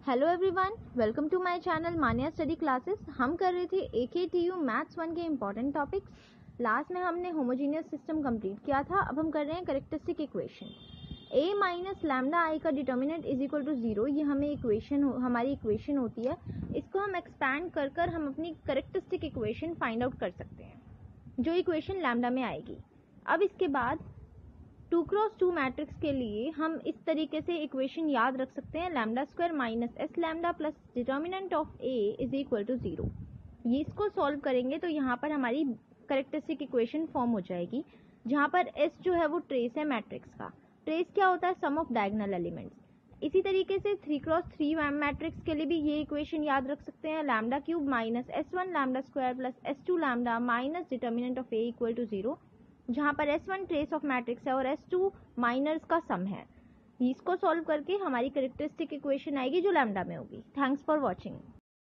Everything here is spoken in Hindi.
Hello everyone, welcome to my channel Mania Study Classes. हम कर रहे थे AKTU मैथ्स 1 के इंपॉर्टेंट टॉपिक्स। लास्ट में हमने होमोजीनियस सिस्टम कंप्लीट किया था। अब हम कर रहे हैं characteristic equation. a minus lambda I का डिटर्मिनेंट इज इक्वल टू 0। ये हमारी इक्वेशन होती है। इसको हम एक्सपैंड कर हम अपनी कैरेक्टरिस्टिक इक्वेशन फाइंड आउट कर सकते हैं, जो इक्वेशन लैम्डा में आएगी। अब इसके बाद 2x2 मैट्रिक्स के लिए हम इस तरीके से इक्वेशन याद रख सकते हैं, lambda square minus S lambda plus determinant of A is equal to 0। ये इसको सॉल्व करेंगे तो यहाँ पर हमारी कैरेक्टरिस्टिक इक्वेशन फॉर्म हो जाएगी, जहाँ पर एस जो है वो ट्रेस है मैट्रिक्स का। ट्रेस क्या होता है? सम ऑफ डायगोनल एलिमेंट्स। इसी तरीके से 3x3 मैट्रिक्स के लिए भी ये इक्वेशन याद रख सकते हैं, lambda cube minus S1 lambda square plus S2 lambda minus determinant of A equal to 0, जहाँ पर S1 ट्रेस ऑफ मैट्रिक्स है और S2 माइनर्स का सम है। इसको सॉल्व करके हमारी कैरेक्टरिस्टिक इक्वेशन आएगी जो लैम्डा में होगी। Thanks for watching.